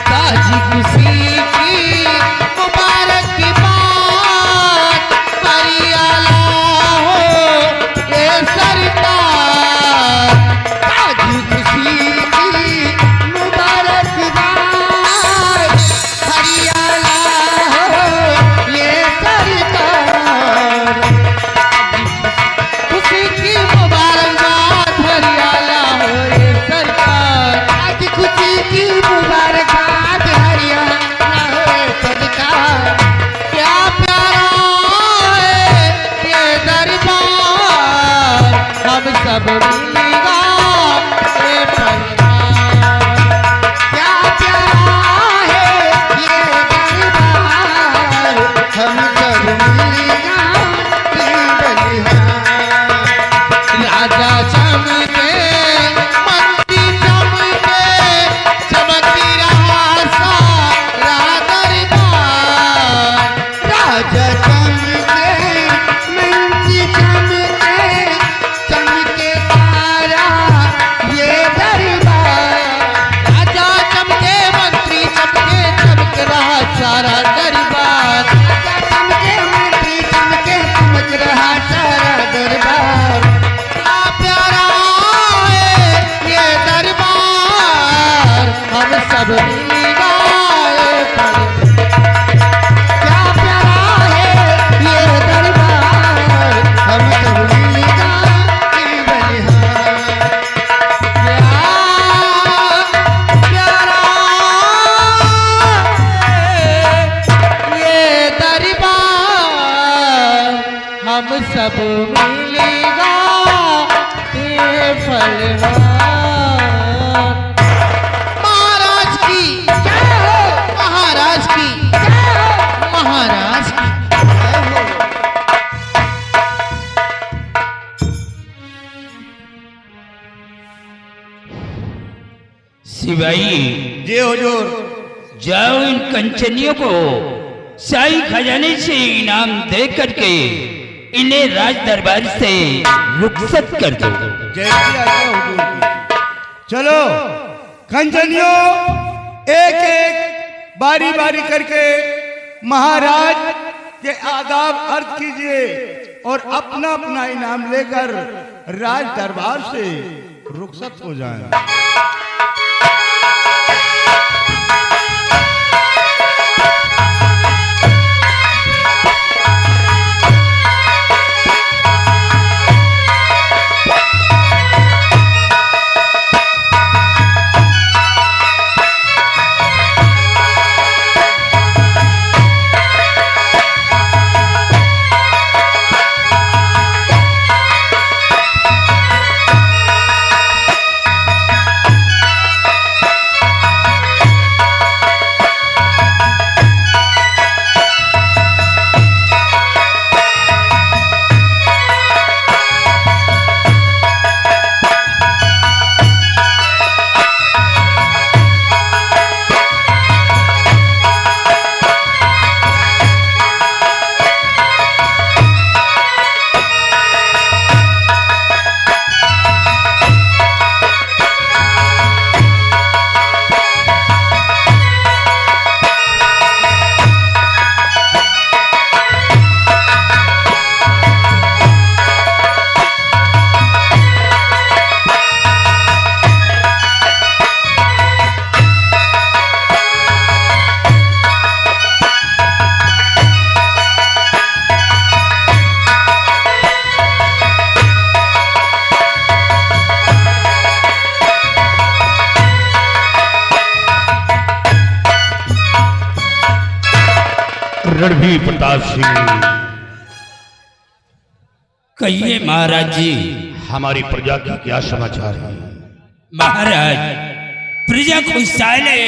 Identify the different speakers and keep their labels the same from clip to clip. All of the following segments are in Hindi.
Speaker 1: ताजी खुशी की मुबारक बात हरियाला हो ये सरकार। ताजी खुशी की मुबारक बात हरियाला हो ये सरकार। खुशी की मुबारकबाद हरियाला हो ये सरकार। आज खुशी की मुबारकबाद हरियाला हो ये सरकार। क्या प्यारा है ये दरबार हम सब मिलेगा ये परिवार। क्या प्यारा है ये दरबार हम सब मिलेगा ये बलिहार। राजा चमके मंत्री चमके चमकती रहा सारा दरबार। राजा चमके मंत्री चमके चमके सारा ये दरबार। राजा चमके मंत्री चमके चमक रहा सारा दरबार। राजा चमके मंत्री चमके चमक रहा सारा दरबार। क्या प्यारा है ये दरबार हम सब मिलेगा ये परिवार। क्या प्यारा है ये दरबार हम सब मिलेगा ये बलिहार। क्या प्यारा है ये दरबार हम सब मिलेगा ये फलहार। महाराज की जय हो, महाराज की जय हो, महाराज की जय हो।
Speaker 2: सिपाही
Speaker 3: जी हुजूर।
Speaker 2: जाओ इन कंचनियों को शाही खजाने से इनाम दे करके इन्हें राज दरबार से रुखसत कर दो।
Speaker 3: जैसी आज्ञा हुजूर की। चलो कंचनियों, एक एक बारी बारी करके महाराज के आदाब अर्ज कीजिए और अपना अपना इनाम लेकर राज दरबार से रुखसत हो जाएं।
Speaker 4: रणवीर प्रताप सिंह।
Speaker 2: कहिए महाराज जी।
Speaker 4: हमारी प्रजा की क्या समाचार है?
Speaker 2: महाराज, प्रजा खुशहाल है,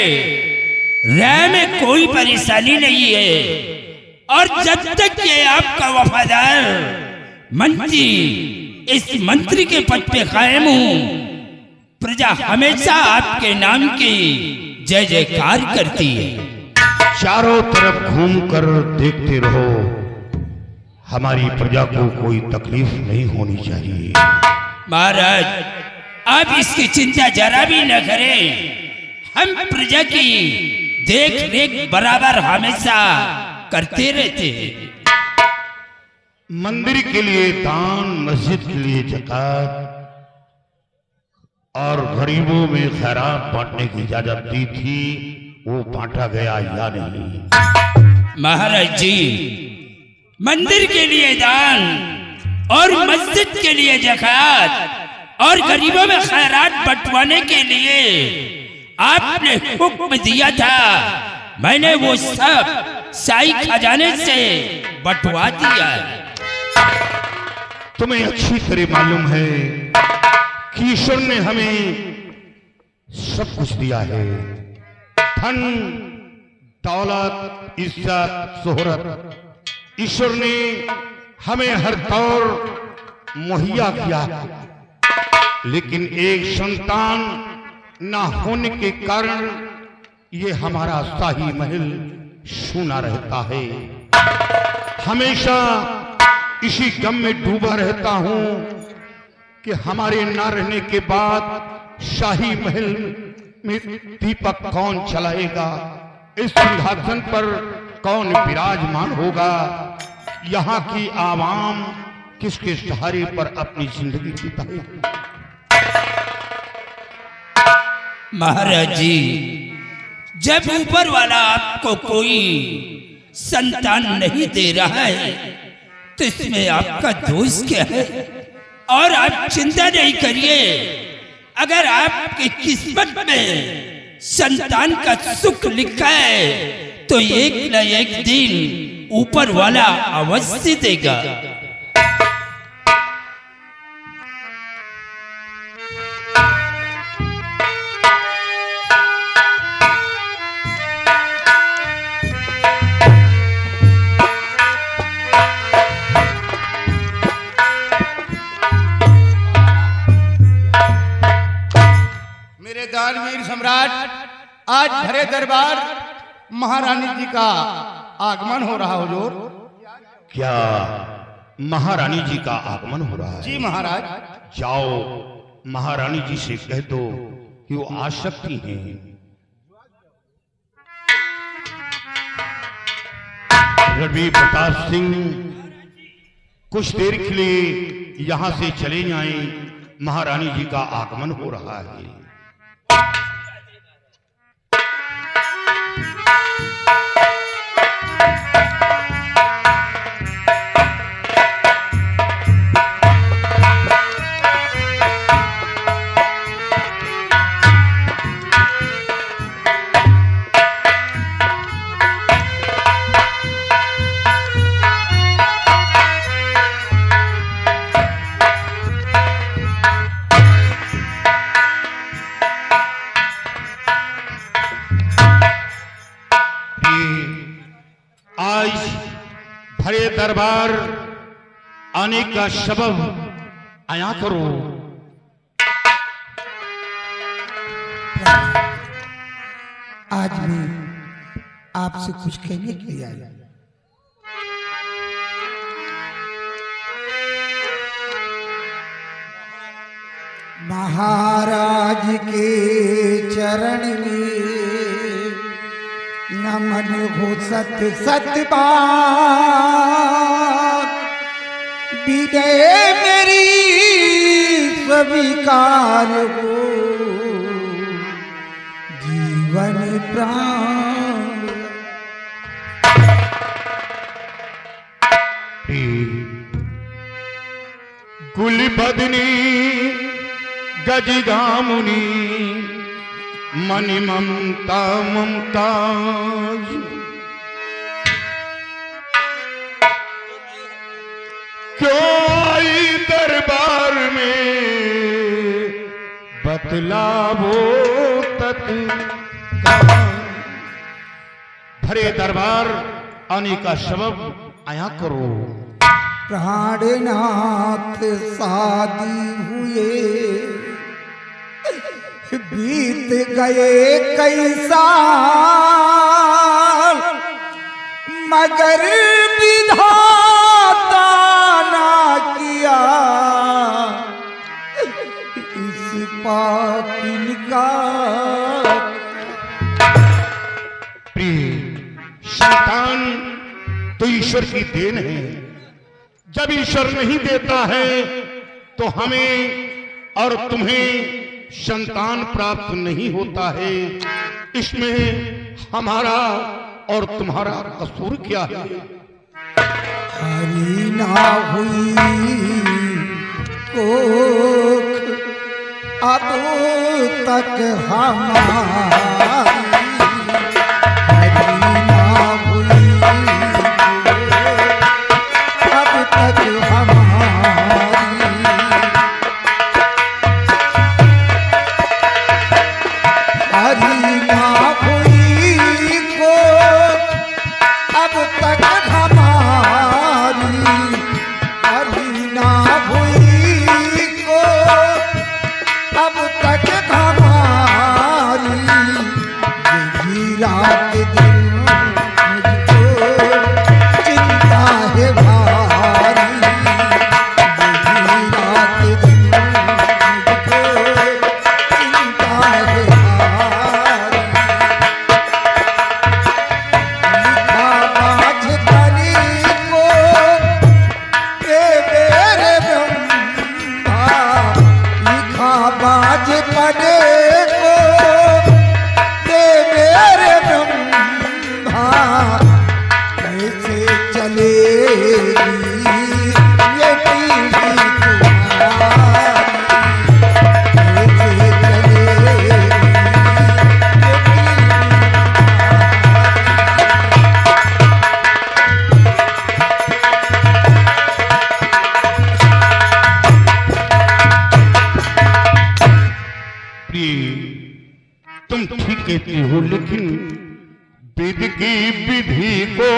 Speaker 2: राय में कोई परेशानी नहीं है और जब तक ये आपका वफादार मंत्री इस मंत्री के पद पे कायम हूं, प्रजा हमेशा आपके नाम की जय जयकार करती है।
Speaker 4: चारों तरफ घूमकर देखते रहो, हमारी प्रजा को कोई तकलीफ नहीं होनी चाहिए।
Speaker 2: महाराज, आप इसकी चिंता जरा भी न करें, हम प्रजा की देख रेख बराबर हमेशा करते रहते हैं।
Speaker 4: मंदिर के लिए दान, मस्जिद के लिए ज़कात और गरीबों में खैरात बांटने की इजाजत दी थी, वो बांटा गया या नहीं?
Speaker 2: महाराज जी, मंदिर के लिए दान और मस्जिद के लिए ज़कात और गरीबों में खैरात बंटवाने के लिए आपने हुक्म दिया था, मैंने वो सब शाही खजाने से बंटवा दिया है।
Speaker 4: तुम्हें अच्छी तरह मालूम है कि ईश्वर ने हमें सब कुछ दिया है, धन, दौलत, इज्जत, शोहरत। ईश्वर ने हमें हर दौर मुहैया किया, लेकिन एक संतान ना होने के कारण ये हमारा शाही महल सूना रहता है। हमेशा इसी गम में डूबा रहता हूं कि हमारे ना रहने के बाद शाही महल में दीपक कौन चलाएगा, इस सिंहासन पर कौन विराजमान होगा, यहाँ की आवाम किसके सहारे पर अपनी जिंदगी बिताएगी।
Speaker 2: महाराज जी, जब ऊपर वाला आपको कोई संतान नहीं दे रहा है तो इसमें आपका दोष क्या है? और आप चिंता नहीं करिए, अगर आपकी किस्मत में संतान का सुख लिखा है तो एक न एक दिन ऊपर वाला अवश्य देगा।
Speaker 3: दानवीर सम्राट, आज भरे दरबार महारानी जी का आगमन हो रहा हुजूर।
Speaker 4: क्या महारानी जी का आगमन हो रहा है?
Speaker 3: जी महाराज।
Speaker 4: जाओ महारानी जी से कह दो कि वो आ सकती हैं। रणवीर प्रताप सिंह कुछ देर के लिए यहां से चले जाएं, महारानी जी का आगमन हो रहा है। भरे दरबार आने का सबब आया करो।
Speaker 5: आज मैं आपसे कुछ कहने के लिए आया। महाराज के चरण में नमन हो सत सत बार, विनय मेरी स्वीकार हो, जीवन प्राण।
Speaker 4: गुल बदनी गजगामुनी मनि ममता ममताज, क्यों आई दरबार में बतलावो तत्काल। भरे दरबार आने का सबब आया करो।
Speaker 5: प्राणनाथ शादी हुए बीत गए कई साल, मगर विधाता ना किया इस पापिन का।
Speaker 4: ईश्वर की देन है। जब ईश्वर नहीं देता है तो हमें और तुम्हें संतान प्राप्त नहीं होता है। इसमें हमारा और तुम्हारा कसूर क्या है?
Speaker 5: हरी ना हुई कोख अब तक हमारी, हरी ना हुई कोख अब तक हमारी, हरी ना हुई कोख अब तक हमारी, हरी ना हुई कोख अब तक हमारी, यही रात दिन मुझको चिंता है भारी, यही रात दिन मुझको चिंता है भारी। लिखा बाझ बनी को ये मेरे ब्रह्मा, लिखा बाझ पड़े को ये मेरे ब्रह्मा, कैसे चलेगी ये पीढ़ी तुम्हारी, कैसे चलेगी ये पीढ़ी
Speaker 4: प्रिय, तुम ठीक कहती हो, लेकिन वेद की विधि को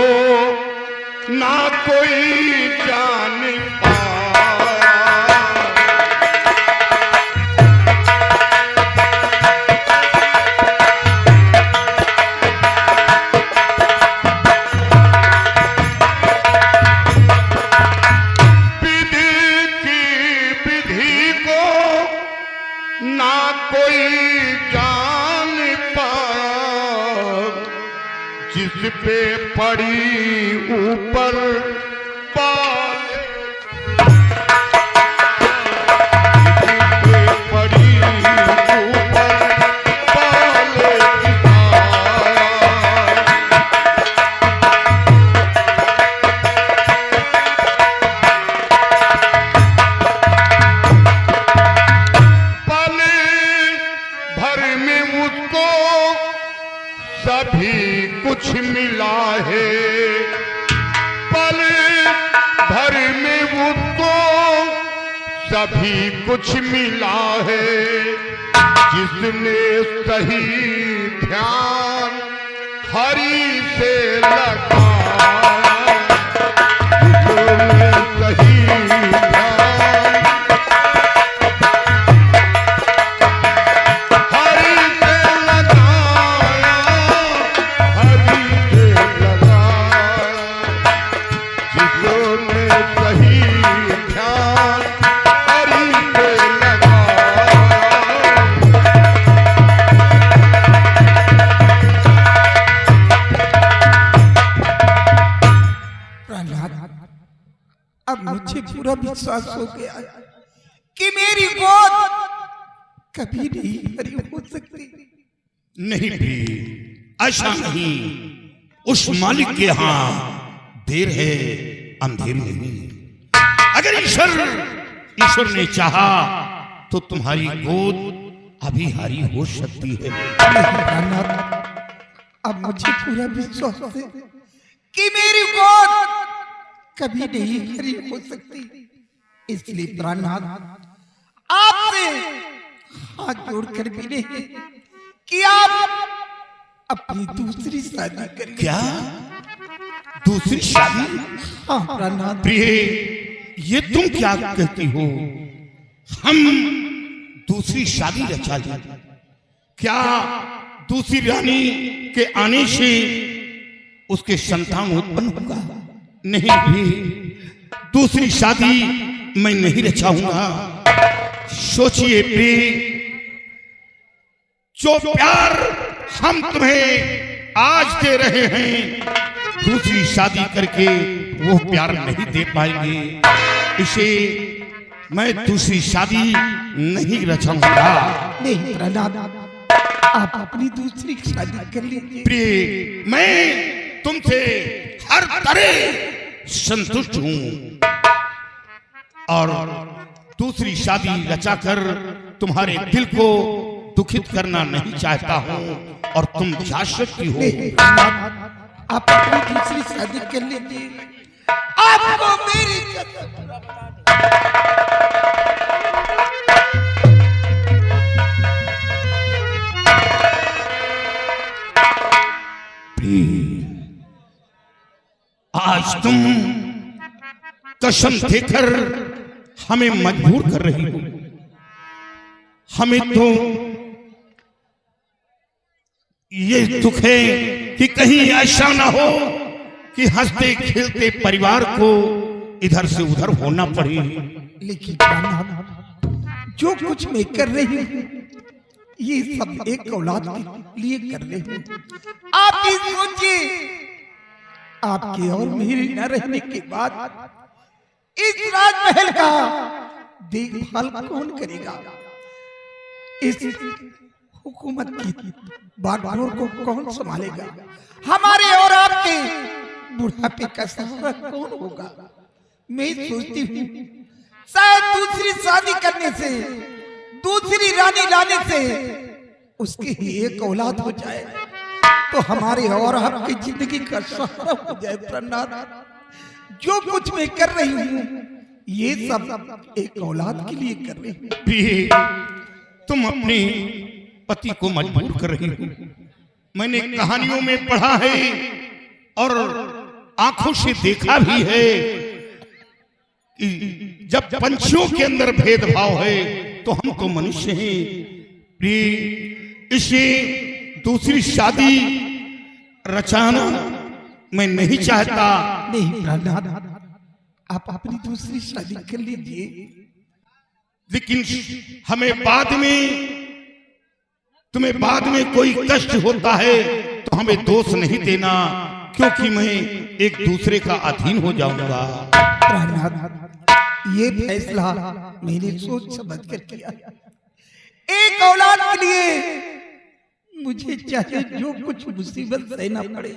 Speaker 4: ना कोई जान पाया। विधि की विधि को ना कोई जान पाया, जिस पे पड़ी ऊपर बाल, जिस पे पड़ी ऊपर बाल किसाया। पल भर में मुझको सभी कुछ मिला है, पल भर में मुझको सभी कुछ मिला है, जिसने सही ध्यान हरि से लगाया, जिसने सही ध्यान हरि से लगाया, हरि से लगाया, जिसने सही ध्यान हरि से लगाया।
Speaker 5: प्रहलाद, अब मुझे पूरा विश्वास हो गया है कि मेरी गोद कभी नहीं भरी हो सकती।
Speaker 2: नहीं भी ऐसा नहीं। उस मालिक के यहाँ देर है अंधेर नहीं। अगर ईश्वर ने चाहा तो तुम्हारी गोद अभी हरी हो सकती है।
Speaker 5: प्राणनाथ, अब मुझे पूरा विश्वास है कि मेरी गोद कभी नहीं हरी हो सकती। इसलिए प्राणनाथ, आपसे हाथ जोड़कर मिले हैं कि आप अपनी दूसरी शादी करें।
Speaker 2: क्या दूसरी शादी?
Speaker 5: हाँ प्राणनाथ।
Speaker 2: प्रिय, ये तुम क्या कहती हो? हम दूसरी शादी रचा लें? क्या दूसरी रानी के आने से उसके संतान उत्पन्न होगा? नहीं भी, दूसरी शादी मैं नहीं रचाऊंगा। सोचिए प्रिय, जो प्यार हम तुम्हें
Speaker 4: आज दे रहे हैं, दूसरी शादी करके वो प्यार नहीं दे पाएंगे। इसे मैं दूसरी शादी नहीं रचाऊंगा।
Speaker 5: नहीं प्रहलाद, आप अपनी दूसरी शादी कर लीजिए।
Speaker 4: प्रिय, मैं तुमसे हर तरह संतुष्ट हूं और दूसरी शादी रचाकर तुम्हारे दिल को दुखित करना नहीं चाहता हूं और तुम जा सकती हो।
Speaker 5: नहीं प्रहलाद, आप अपनी दूसरी शादी कर लीजिए। आपको मेरी कसम।
Speaker 4: आज तुम कसम देकर हमें मजबूर कर रही हो। हमें तो ये दुख है कि कहीं ऐसा ना हो कि हंसते खेलते परिवार को इधर से उधर होना पड़े।
Speaker 5: लेकिन प्रहलाद, जो कुछ मैं कर रही हूँ ये सब एक औलाद के लिए कर रही हूँ। आप ये सोचिए, आपके और मेरे न रहने के बाद इस राजमहल का देखभाल कौन करेगा? इस हुकूमत की बागडोर को कौन संभालेगा? हमारे और आपके बुढ़ापे का सहारा कौन होगा? मैं सोचती हूँ शायद दूसरी शादी करने से, दूसरी रानी लाने से उसकी ही एक औलाद हो जाए तो हमारे और आपकी जिंदगी का सहारा हो जाए। प्रहलाद, जो कुछ मैं कर रही हूँ ये सब एक औलाद के लिए कर रही हूँ।
Speaker 4: प्रिय, तुम अपने पति को मजबूर कर रही हो। मैंने कहानियों में पढ़ा है और आंखों से देखा भी है कि जब पंछियों के अंदर भेदभाव है तो हम तो मनुष्य हैं। प्रिय, इसे दूसरी शादी रचाना मैं नहीं चाहता।
Speaker 5: नहीं प्रहलाद, आप अपनी दूसरी शादी कर लीजिए।
Speaker 4: लेकिन हमें बाद में, तुम्हें बाद में कोई कष्ट होता है तो हमें दोष नहीं देना, क्योंकि मैं एक दूसरे का अधीन हो जाऊंगा।
Speaker 5: प्रहलाद, ये फैसला मैंने सोच समझ कर किया। एक औलाद के लिए मुझे चाहे जो कुछ मुसीबत सहना पड़े,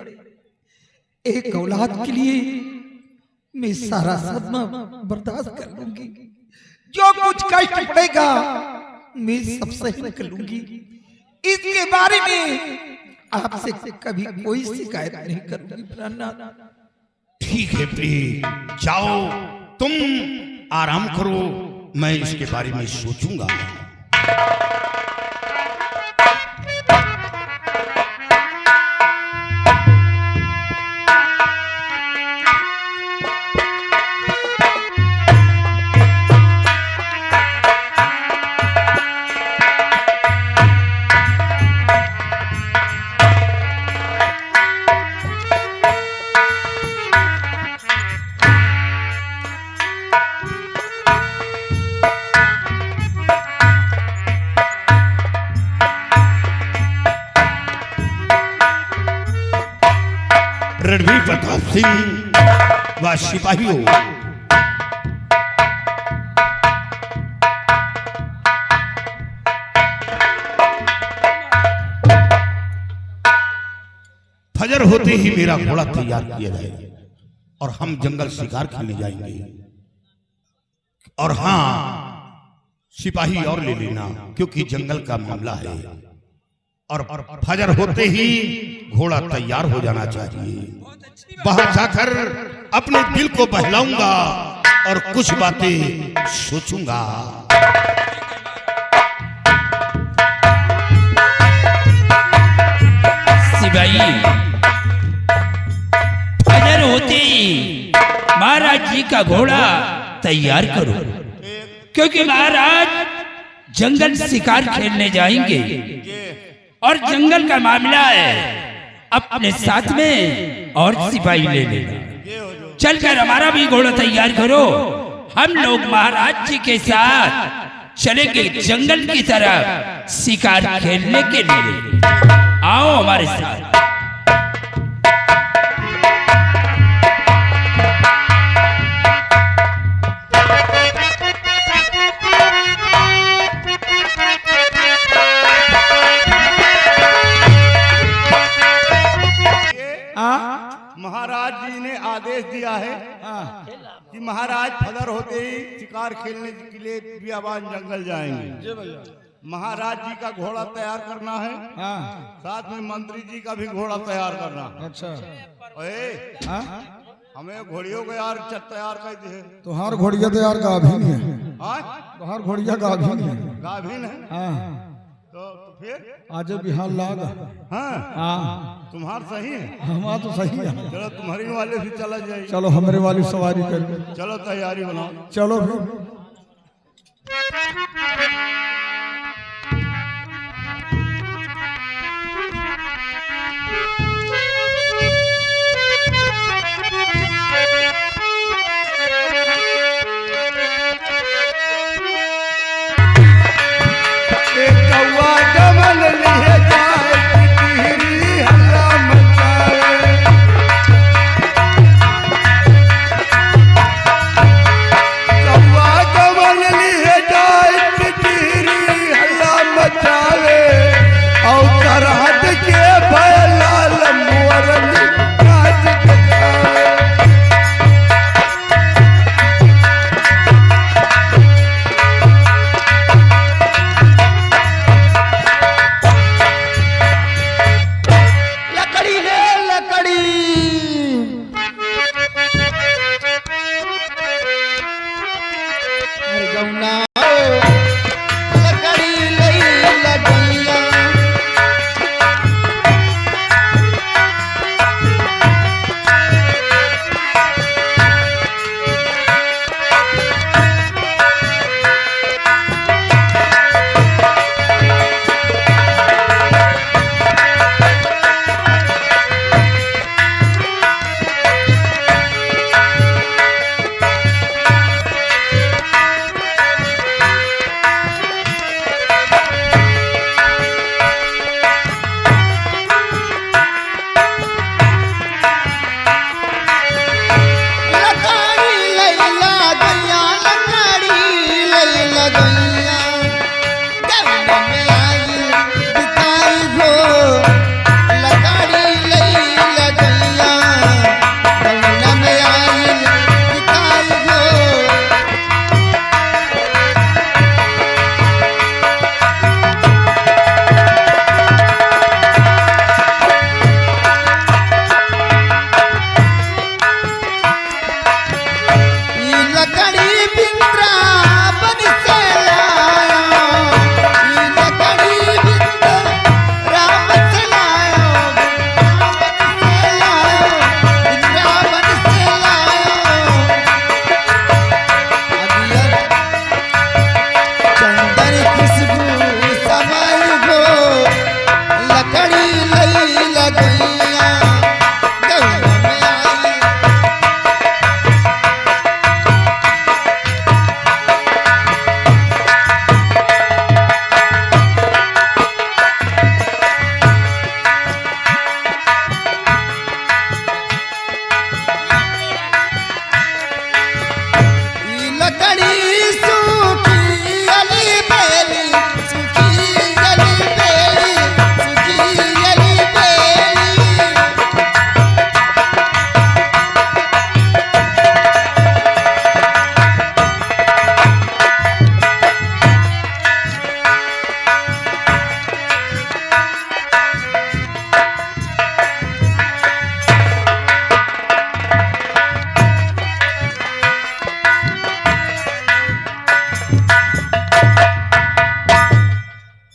Speaker 5: एक औलाद के लिए मैं सारा सदमा बर्दाश्त कर लूंगी। जो कुछ कष्ट पड़ेगा मैं सब सहन कर लूंगी। इसके बारे में आपसे कभी कोई शिकायत नहीं करूंगी। प्रहलाद,
Speaker 4: ठीक है प्रिय, जाओ तुम आराम करो, मैं इसके बारे में सोचूंगा। रणवीर प्रताप सिंह व सिपाहियों, फजर होते ही मेरा घोड़ा तैयार किया जाए और हम जंगल शिकार खेलने जाएंगे। और हाँ, सिपाही और ले लेना, क्योंकि जंगल का मामला है। और फजर होते ही घोड़ा तैयार हो जाना चाहिए। वहां जाकर अपने दिल को बहलाऊंगा और कुछ बातें सोचूंगा।
Speaker 2: सिपाही, फजर होते ही महाराज जी का घोड़ा तैयार करो, क्योंकि महाराज जंगल शिकार खेलने जाएंगे और जंगल का मामला है। अपने साथ में और सिपाही ले लेना। चलकर हमारा भी घोड़ा तैयार करो, हम लोग महाराज जी के साथ चलेंगे जंगल की तरफ शिकार खेलने के लिए। आओ हमारे साथ।
Speaker 3: आदेश दिया है कि महाराज फदर होते ही शिकार खेलने के लिए बियाबान जंगल जाएंगे। महाराज जी का घोड़ा तैयार करना है, साथ में मंत्री जी का भी घोड़ा तैयार करना है।
Speaker 5: अच्छा
Speaker 3: हमें घोड़ियों को यार तैयार कर दिए।
Speaker 5: तुहार घोड़िया तो यार गाभिन है। तुहार घोड़िया गाभिन है।
Speaker 3: गाभिन है। तो फिर
Speaker 5: आज बिहार लाग।
Speaker 3: तुम्हार सही है।
Speaker 5: हमारा तो सही है।
Speaker 3: चलो तुम्हारी वाले भी चला जाए।
Speaker 5: चलो हमारे वाली सवारी कर।
Speaker 3: चलो तैयारी बनाओ।
Speaker 5: चलो फिर।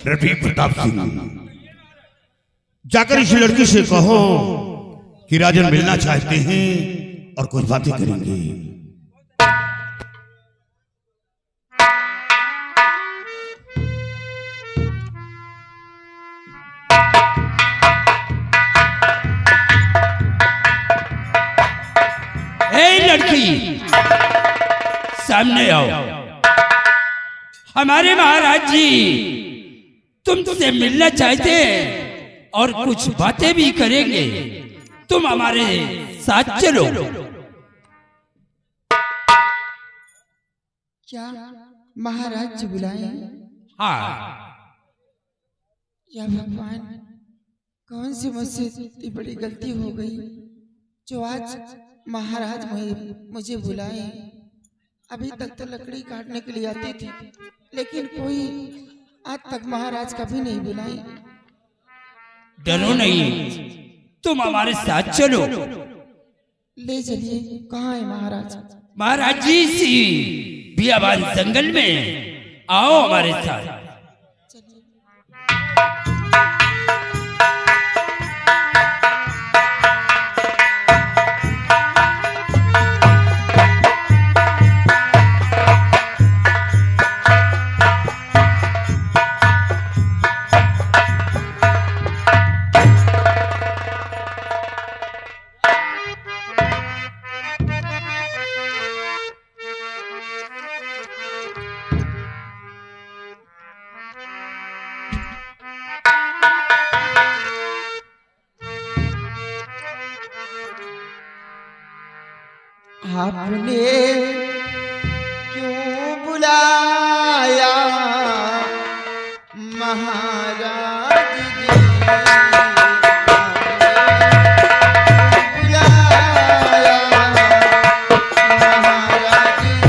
Speaker 4: रफीक प्रताप सिंह, जाकर इस लड़की से कहो कि राजन मिलना चाहते हैं और कुछ बातें करेंगे।
Speaker 2: लड़की सामने आओ। हमारे महाराज जी तुमसे मिलना चाहते हैं और कुछ बातें भी करेंगे। तुम हमारे साथ चलो।
Speaker 1: क्या महाराज जी बुलाए?
Speaker 2: हाँ।
Speaker 1: या भगवान, कौन सी मुझसे इतनी बड़ी गलती हो गई जो आज
Speaker 5: महाराज मुझे बुलाए। अभी तक तो लकड़ी काटने के लिए आती थी, लेकिन कोई आज तक महाराज कभी नहीं बुलाई।
Speaker 2: डरो नहीं, तुम हमारे साथ चलो।
Speaker 5: ले चलिए। कहाँ है महाराज?
Speaker 2: महाराज जी इसी बियाबान जंगल में, आओ हमारे साथ।
Speaker 5: आपने क्यों बुलाया महाराज जी? बुलाया महाराज जी।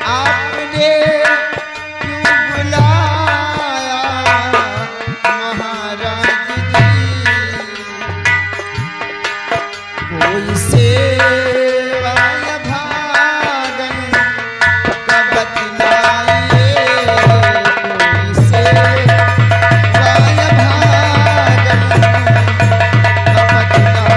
Speaker 5: आपने क्यों बुलाया महाराज जी? कोई सेवा या भागन का बतलाइए। कोई सेवा या भागन का बतलाइए।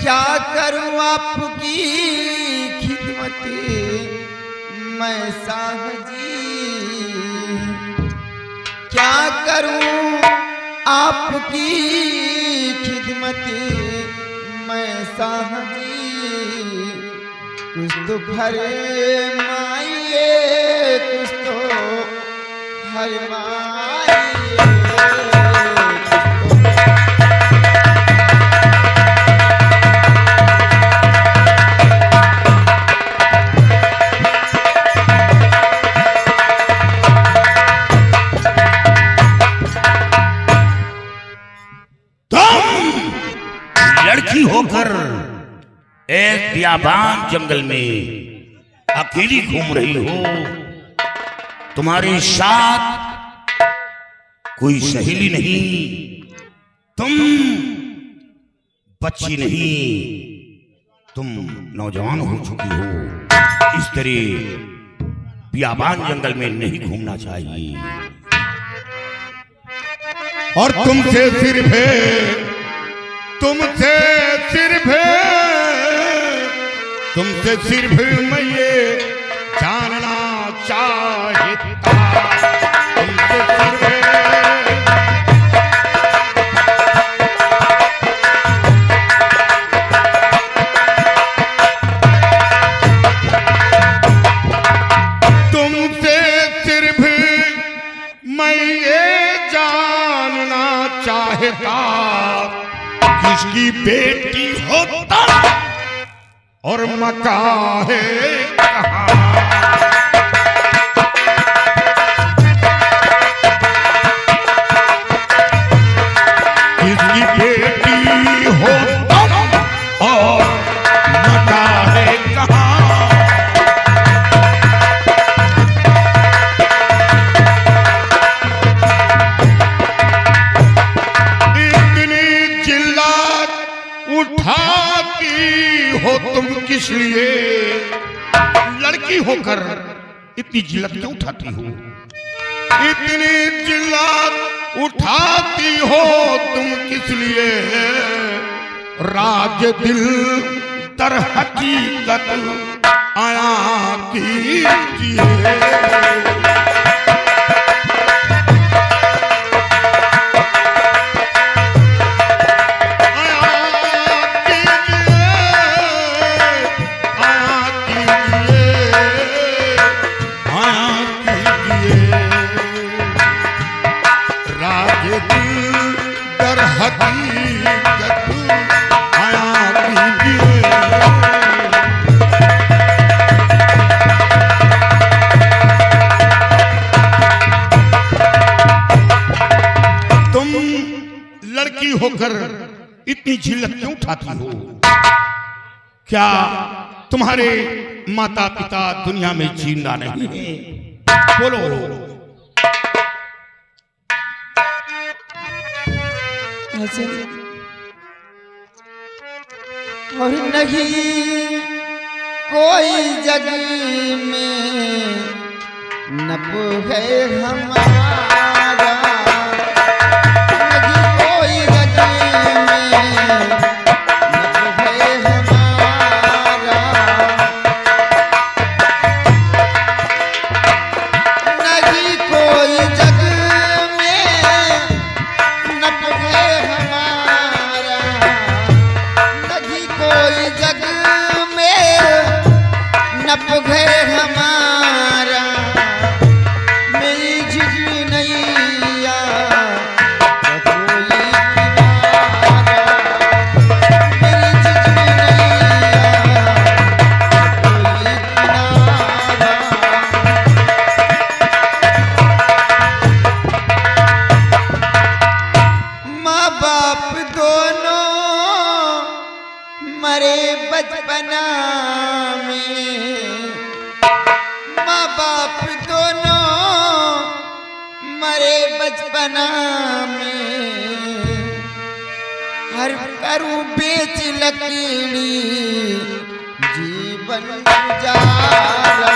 Speaker 5: क्या करूं आपकी खिदमत मैं साहजी? क्या करूं आपकी खिदमत मैं साहजी? कुछ तो फरमाइए, कुछ तो फरमाइए।
Speaker 2: लड़की होकर एक बियाबान जंगल में अकेली घूम रही हो, तुम्हारे साथ कोई सहेली नहीं, तुम बच्ची नहीं, तुम नौजवान हो चुकी हो। इस तरह बियाबान जंगल में नहीं घूमना चाहिए।
Speaker 4: और तुमसे सिर्फ मैं ये जानना चाहता। तुमसे सिर्फ मैं ये जानना चाहता, किसकी बेटी होता और मकान है कहाँ? किसकी बेटी होता और मकान है कहाँ? उठाती हो तुम किस लिए? लड़की होकर इतनी जिल्लत क्यों उठाती हो? इतनी जिल्लत उठाती हो तुम किस लिए? राज दिल दर हकीकत आया कीजिए। हकीकत आया लड़की होकर इतनी झिल्लत क्यों उठाती हो? क्या तुम्हारे माता पिता दुनिया में जिंदा नहीं है? बोलो।
Speaker 1: और नहीं कोई जग में नब है हमारा, नहीं कोई जग में नब है हमारा, नहीं कोई जग में नब है हमारा, नहीं कोई जग में नब है हमारा, मेरी झिझली नैया का कोई किनारा, मेरी झिझली नैया का कोई किनारा। माँ बाप दोनों मरे बचपना में, माँ बाप दोनों मरे बचपना में, हर करूं बेच लकड़ी जीवन गुजारा,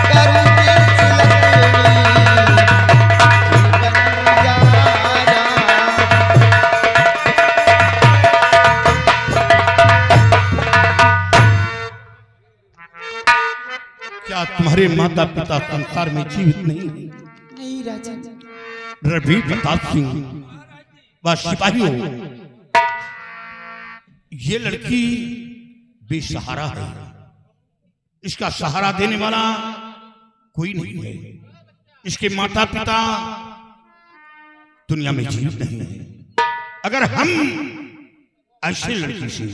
Speaker 1: करूं बेच लकड़ी जीवन गुजारा।
Speaker 4: क्या तुम्हारे माता पिता संसार में जीवित नहीं?
Speaker 1: नहीं राजा।
Speaker 4: रवि प्रताप सिंह व सिपाहियों, ये लड़की बेसहारा है, इसका सहारा देने वाला कोई नहीं है। इसके माता पिता दुनिया में जीवित नहीं है। अगर हम ऐसे लड़की से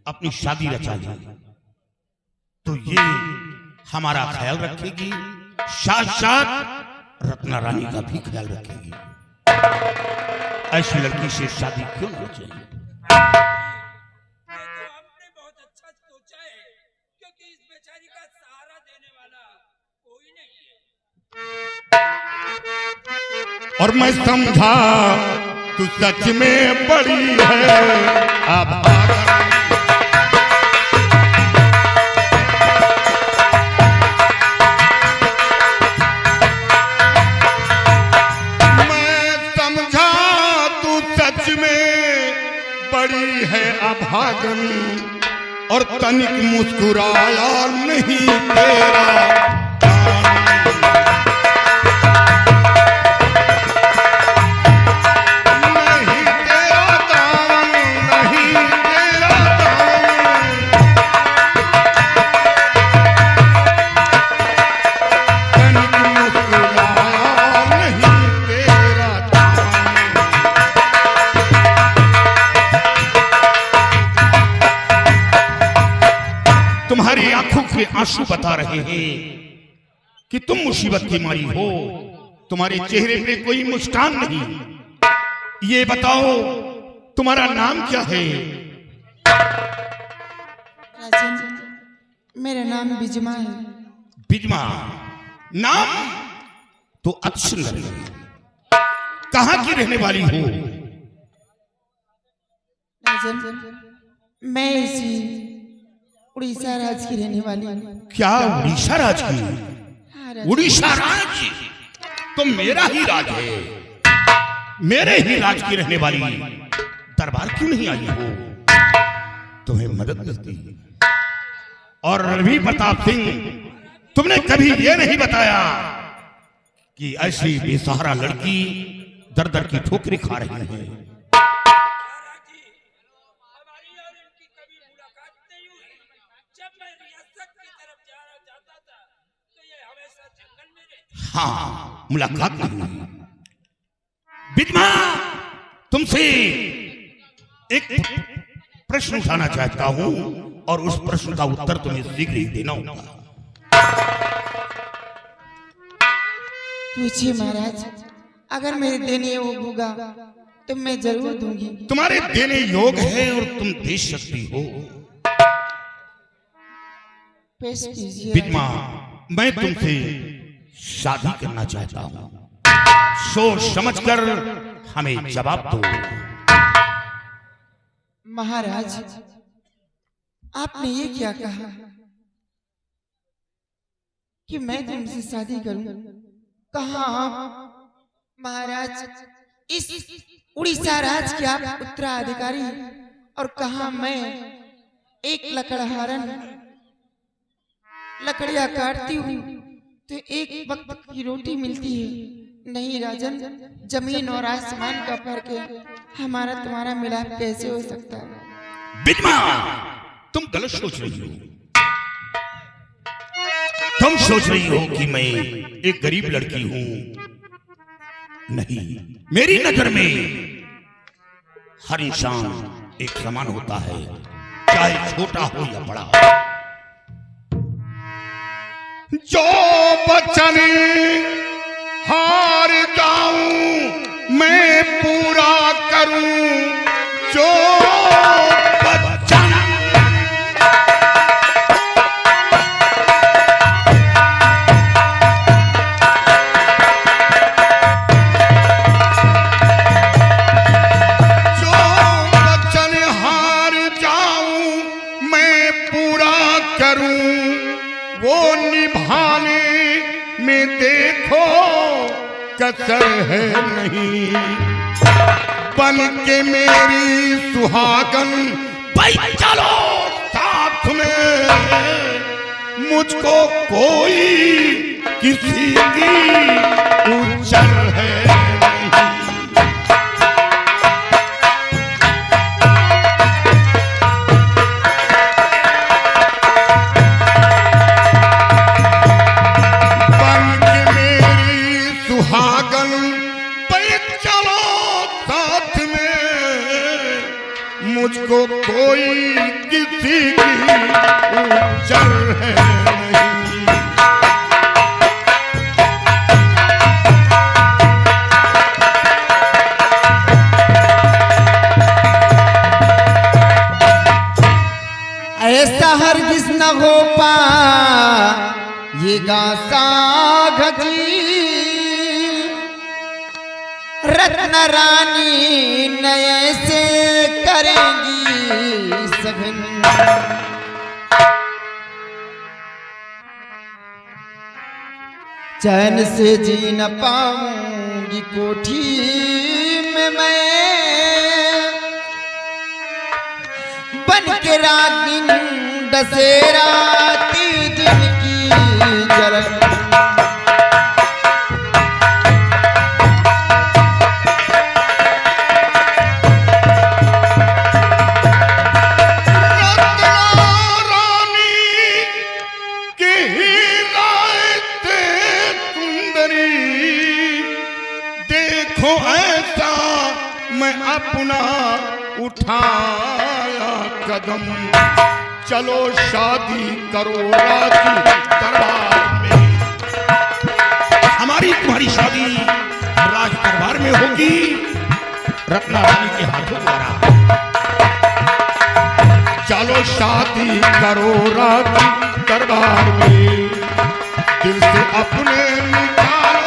Speaker 4: अपनी शादी रचा लें तो ये हमारा ख्याल रखेगी, साथ साथ रत्ना रानी का भी ख्याल रखेगी। ऐसी लड़की से शादी क्यों नहीं चाहिए?
Speaker 2: आपने बहुत अच्छा सोचा है, क्योंकि इस बेचारी का सहारा देने वाला कोई नहीं है।
Speaker 4: और मैं समझा तू सच में बड़ी है, अब अभागन, और तनिक मुस्कुराया नहीं तेरा नहीं तेरा दामन, नहीं तेरा दामन, तनिक मुस्कुराया नहीं तेरा दामन। तुम्हारी आंखों के आंसू बता रहे हैं कि तुम मुसीबत की मारी हो, तुम्हारे चेहरे पे कोई मुस्कान नहीं। ये बताओ तुम्हारा नाम क्या है?
Speaker 1: राजन, मेरा नाम बिजमा है।
Speaker 4: बिजमा नाम तो अति सुंदर है। कहाँ की रहने वाली हो?
Speaker 1: राजन, मैं इसी उड़ीसा राज्य की रहने वाली हूँ।
Speaker 4: क्या उड़ीसा राज की?
Speaker 1: हाँ राजन।
Speaker 4: उड़ीसा राज तो मेरा ही राज है। मेरे ही राज की रहने वाली दरबार क्यों नहीं आई हो? तुम्हें मदद करती। और रवि प्रताप सिंह, तुमने कभी ये नहीं बताया कि ऐसी बेसहारा लड़की दर दर की ठोकरें खा रही है। हाँ, मुलाकात नहीं हुई। बिजमा, तुमसे एक प्रश्न उठाना चाहता हूं और उस प्रश्न का उत्तर तुम्हें शीघ्र ही देना होगा।
Speaker 1: पूछिए महाराज, अगर मेरे देने वो होगा तो मैं जरूर दूंगी।
Speaker 4: तुम्हारे देने योग है और तुम दे सकती हो।
Speaker 1: पेश कीजिए।
Speaker 4: विद्मा, मैं तुमसे शादी करना चाहता हूँ। सोच समझकर हमें जवाब दो।
Speaker 1: महाराज, आपने ये क्या कहा कि मैं तुमसे शादी करूं? कहा महाराज, इस उड़ीसा राज के आप उत्तराधिकारी और कहा मैं एक लकड़हारन, लकड़ियां काटती हूँ तो एक वक्त की रोटी मिलती है। नहीं राजन, जमीन और आसमान का फर्क है। हमारा तुम्हारा मिलाप कैसे हो सकता है?
Speaker 4: विद्मा, तुम गलत सोच रही हो। तुम सोच रही हो कि मैं एक गरीब लड़की हूं। नहीं, मेरी नजर में हर इंसान एक समान होता है, चाहे छोटा हो या बड़ा। जो बचन हार जाऊं मैं पूरा करूं, जो बचन हार जाऊं मैं पूरा करूं, वो निभाने में देखो कसर है नहीं। बन के मेरी सुहागन भाई चलो साथ में, मुझको कोई किसी की उचर है नहीं। मुझको कोई किसी की उचर है नहीं।
Speaker 1: ऐसा हरगिज न हो पा ये गासा घजी, रत्न रानी नए से करेंगी सघन। चैन से जी न पाऊंगी कोठी में मैं, बन के रागिन दशहरा दिन की जलन।
Speaker 4: ऐसा मैं अपना उठाया कदम, चलो शादी करो राजी दरबार में। हमारी तुम्हारी शादी राज दरबार में होगी, रत्ना रानी के हाथों द्वारा। चलो शादी करो राजी दरबार में, दिल से अपने निकालो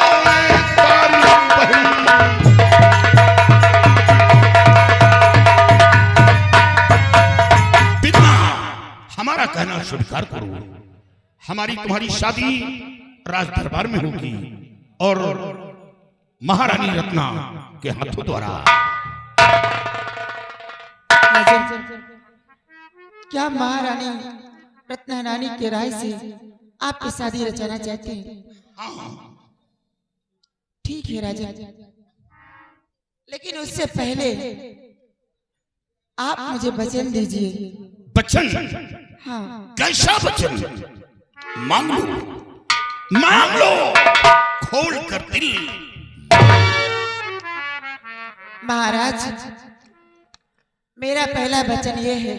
Speaker 4: हमारा कहना स्वीकार करो। हमारी तुम्हारी शादी राज दरबार में होगी और महारानी रत्ना के हाथों द्वारा।
Speaker 1: क्या महारानी रत्ना रानी के राय से आपकी शादी रचाना चाहते हैं? ठीक है राजा, लेकिन उससे पहले आप मुझे वचन दीजिए।
Speaker 4: वचन?
Speaker 1: हाँ।
Speaker 4: कैसा वचन? मांग लो, मांग लो, खोल कर दिल।
Speaker 1: महाराज, मेरा पहला वचन यह है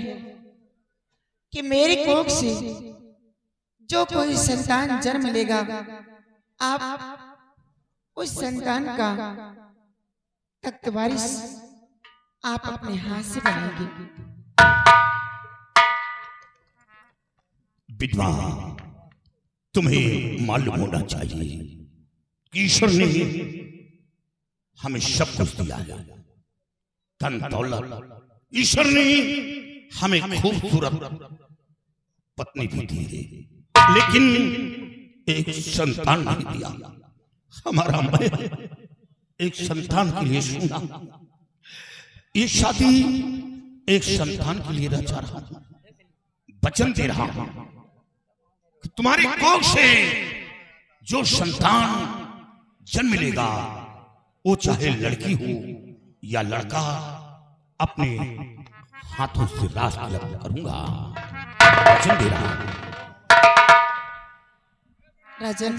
Speaker 1: कि मेरी कोख से जो कोई संतान जन्म लेगा, आप उस संतान का तख्त वारिस आप अपने हाथ से बनाएंगे।
Speaker 4: विधवा, तुम्हें मालूम होना चाहिए कि ईश्वर ने हमें सब कुछ दिया है, धन दौलत। ईश्वर ने हमें खूबसूरत पत्नी भी दी है, लेकिन एक संतान नहीं दिया। हमारा मैं एक संतान के लिए सुना, ये शादी एक संतान के लिए रचा रहा हूं, वचन दे रहा हूं कि तुम्हारे कोख से जो संतान जन्म लेगा, वो चाहे लड़की हो या लड़का, अपने हाथों से रास तिलक करूंगा, वचन दे रहा हूं।
Speaker 1: राजन,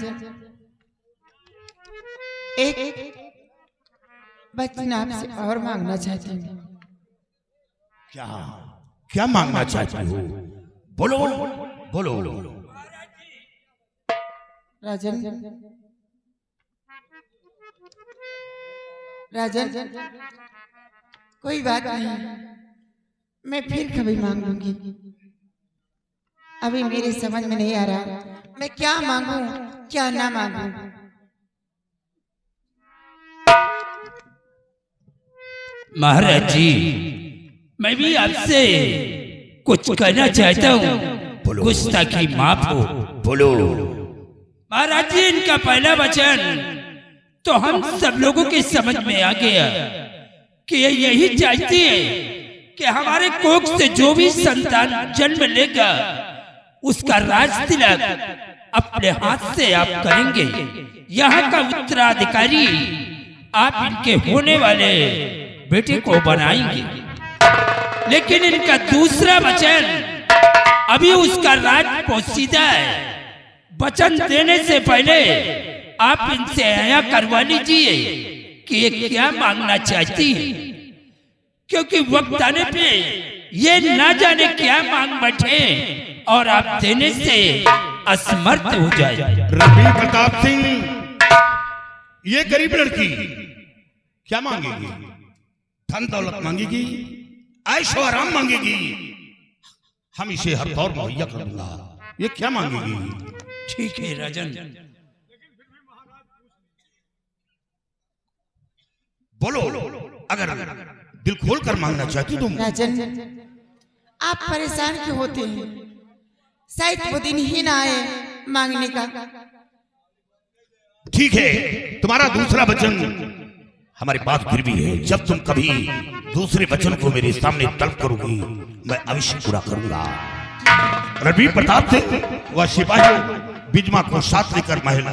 Speaker 1: एक वचन आपसे और मांगना चाहती हूँ।
Speaker 4: क्या क्या मांगना चाहती हो? बोलो बोलो।
Speaker 1: राजन, राजन, कोई बात नहीं, मैं फिर कभी मांग लूंगी। अभी मेरे समझ में नहीं आ रहा मैं क्या मांगू क्या ना मांगू।
Speaker 2: महाराज जी, मैं भी आपसे कुछ कहना चाहता हूँ, गुस्ताखी माफ हो।
Speaker 4: बोलो।
Speaker 2: महाराज जी, इनका पहला वचन तो हम सब लोगों के समझ में आ गया कि ये यही चाहती है कि हमारे कोख से जो भी संतान जन्म लेगा उसका राज तिलक अपने हाथ से आप करेंगे। यहाँ का उत्तराधिकारी आप इनके होने वाले बेटे को बनाएंगे। लेकिन इनका दूसरा वचन, अभी उसका राज पोशीदा है, वचन देने से पहले आप इनसे आया करवा लीजिए कि ये क्या मांगना चाहती है, क्योंकि वक्त आने पे ये ना जाने क्या मांग बैठे और आप देने से असमर्थ हो जाए।
Speaker 4: रवि प्रताप सिंह, ये गरीब लड़की क्या मांगेगी? धन दौलत मांगेगी, ऐशो आराम मांगेगी, हम इसे हर दौर मुहैया कर दूंगा। ये क्या मांगेगी?
Speaker 2: ठीक है राजन,
Speaker 4: बोलो। अगर दिल खोल कर मांगना चाहती तुम।
Speaker 1: राजन, आप परेशान क्यों होते हैं? शायद वो दिन ही ना आए मांगने का।
Speaker 4: ठीक है, तुम्हारा दूसरा वचन हमारे पास गिरवी है। जब तुम कभी दूसरे वचन को मेरे सामने तलब करोगी, मैं अवश्य पूरा करूंगा। रणवीर प्रताप सिंह व सिपाही बिजमा को साथ लेकर महल